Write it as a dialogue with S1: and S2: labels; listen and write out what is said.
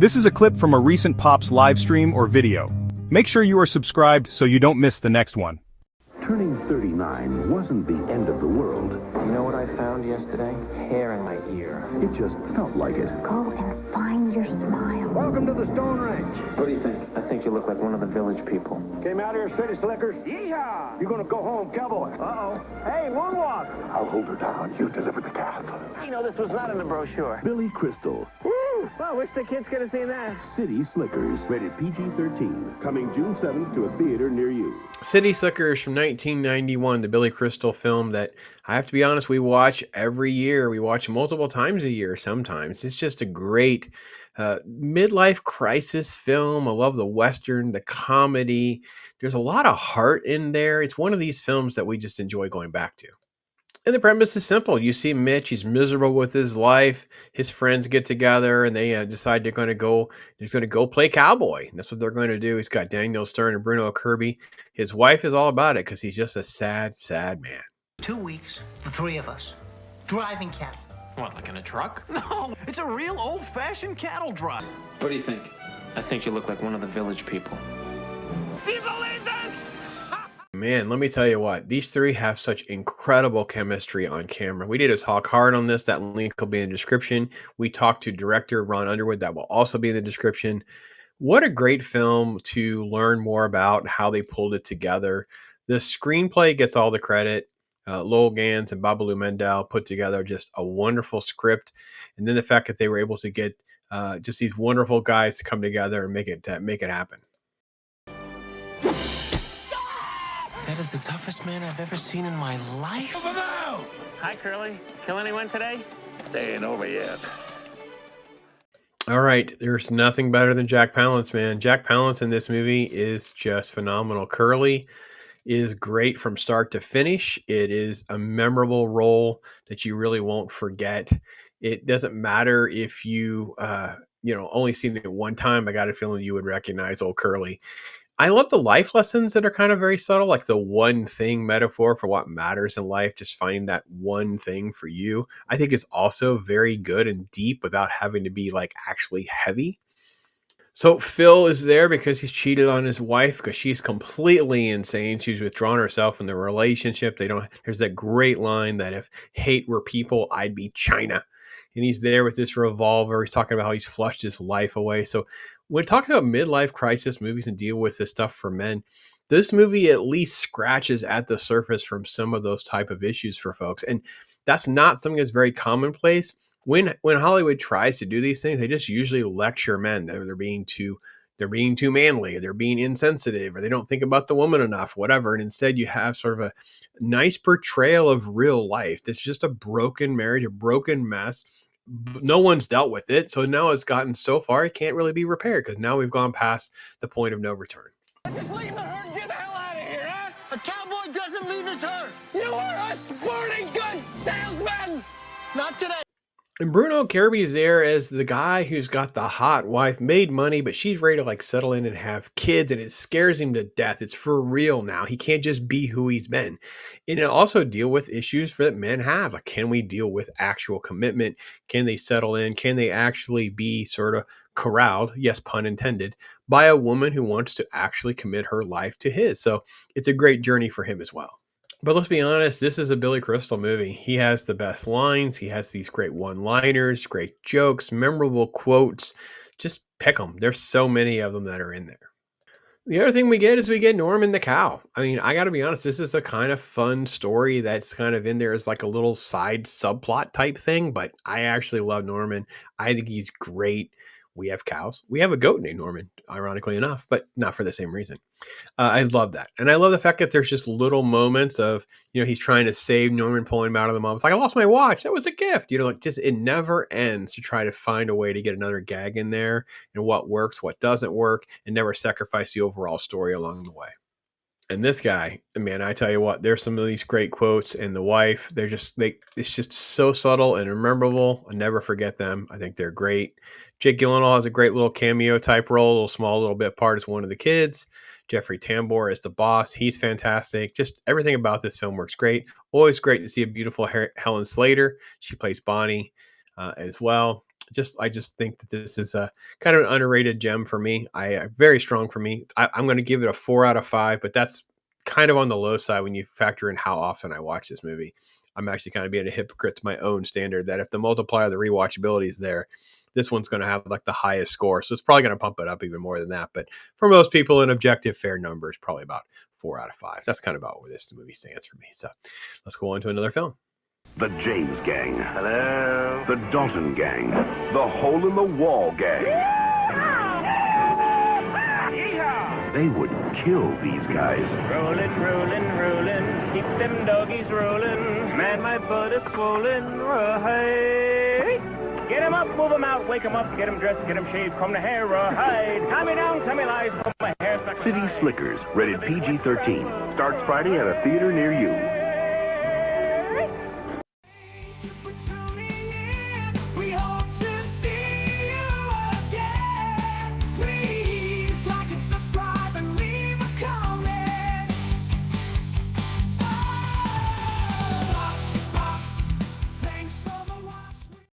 S1: This is a clip from a recent Pops live stream or video. Make sure you are subscribed so you don't miss the next one.
S2: Turning 39 wasn't the end of the world.
S3: You know what I found yesterday? Hair in my ear.
S2: It just felt like it.
S4: Go and find your smile.
S5: Welcome to the Stone Range.
S3: What do you think? I think you look like one of the village people.
S5: Came out here, city slickers.
S3: Yeehaw!
S5: You're gonna go home, cowboy.
S3: Uh-oh. Hey, moonwalk!
S2: I'll hold her down. You deliver the calf.
S3: You know this was not in the brochure.
S2: Billy Crystal.
S3: Woo! Well, wish the kids could have seen that.
S2: City Slickers. Rated PG-13. Coming June 7th to a theater near you.
S6: City Slickers from 1991, the Billy Crystal film that, I have to be honest, we watch every year. We watch multiple times a year sometimes. It's just a great midlife crisis film. I love the Western, the comedy. There's a lot of heart in there. It's one of these films that we just enjoy going back to. And the premise is simple. You see Mitch, he's miserable with his life. His friends get together and they decide they're going to go play cowboy. And that's what they're going to do. He's got Daniel Stern and Bruno Kirby. His wife is all about it because he's just a sad, sad man.
S7: 2 weeks, the three of us, driving cattle.
S8: What, like in a truck? No, it's a real old-fashioned cattle drive.
S3: What do you think? I think you look like one of the village people.
S8: Do you believe this?
S6: Man, let me tell you what, these three have such incredible chemistry on camera. We did a talk hard on this. That link will be in the description. We talked to director Ron Underwood. That will also be in the description. What a great film to learn more about how they pulled it together. The screenplay gets all the credit. Lowell Gans and Babalu Mendel put together just a wonderful script. And then the fact that they were able to get just these wonderful guys to come together and make it happen.
S8: That is the toughest man I've ever seen in my life.
S3: Hi, Curly. Kill anyone today?
S5: They ain't over yet.
S6: All right, there's nothing better than Jack Palance, man. Jack Palance in this movie is just phenomenal. Curly is great from start to finish. It is a memorable role that you really won't forget. It doesn't matter if you, only seen it one time. I got a feeling you would recognize old Curly. I love the life lessons that are kind of very subtle, like the one thing metaphor for what matters in life, just finding that one thing for you. I think is also very good and deep without having to be like actually heavy. So Phil is there because he's cheated on his wife because she's completely insane. She's withdrawn herself from the relationship. There's that great line that if hate were people, I'd be China. And he's there with this revolver. He's talking about how he's flushed his life away. So when talking about midlife crisis movies and deal with this stuff for men, this movie at least scratches at the surface from some of those type of issues for folks. And that's not something that's very commonplace. When Hollywood tries to do these things, they just usually lecture men. They're being too manly, or they're being insensitive, or they don't think about the woman enough, whatever. And instead you have sort of a nice portrayal of real life. That's just a broken marriage, a broken mess. No one's dealt with it. So now it's gotten so far, it can't really be repaired because now we've gone past the point of no return.
S8: Let's just leave the herd and get the hell out of here, huh?
S7: A cowboy doesn't leave his herd.
S8: You are a sporting goods salesman!
S7: Not today.
S6: And Bruno Kirby is there as the guy who's got the hot wife, made money, but she's ready to like settle in and have kids, and it scares him to death. It's for real now. He can't just be who he's been. And it also deal with issues that men have. Like, can we deal with actual commitment? Can they settle in? Can they actually be sort of corralled, yes, pun intended, by a woman who wants to actually commit her life to his? So it's a great journey for him as well. But let's be honest, this is a Billy Crystal movie. He has the best lines. He has these great one-liners, great jokes, memorable quotes. Just pick them. There's so many of them that are in there. The other thing we get Norman the cow. I mean, I got to be honest, this is a kind of fun story that's kind of in there as like a little side subplot type thing, but I actually love Norman. I think he's great. We have cows. We have a goat named Norman, ironically enough, but not for the same reason. I love that. And I love the fact that there's just little moments of, he's trying to save Norman, pulling him out of the mom. It's like, I lost my watch. That was a gift. It never ends to try to find a way to get another gag in there and what works, what doesn't work, and never sacrifice the overall story along the way. And this guy, man, I tell you what, there's some of these great quotes, and the wife, it's just so subtle and memorable. I'll never forget them. I think they're great. Jake Gyllenhaal has a great little cameo type role, a little small, little bit part as one of the kids. Jeffrey Tambor is the boss. He's fantastic. Just everything about this film works great. Always great to see a beautiful Helen Slater. She plays Bonnie as well. I just think that this is a kind of an underrated gem for me. Very strong for me. I'm going to give it a 4 out of 5, but that's kind of on the low side when you factor in how often I watch this movie. I'm actually kind of being a hypocrite to my own standard that if the multiplier, the rewatchability is there, this one's going to have like the highest score. So it's probably going to pump it up even more than that. But for most people, an objective fair number is probably about 4 out of 5. That's kind of about where this movie stands for me. So let's go on to another film.
S2: The James Gang. Hello. The Dalton Gang. The Hole in the Wall Gang. They would kill these guys.
S3: Rolling, rolling, rolling. Keep them doggies rolling. Man, my butt is swollen. Right. Get him up, move him out, wake him up, get him dressed, get him shaved, comb the hair, rawhide. Tie me down, tell me lies, comb my hair.
S2: City Slickers, rated PG-13. Starts Friday at a theater near you.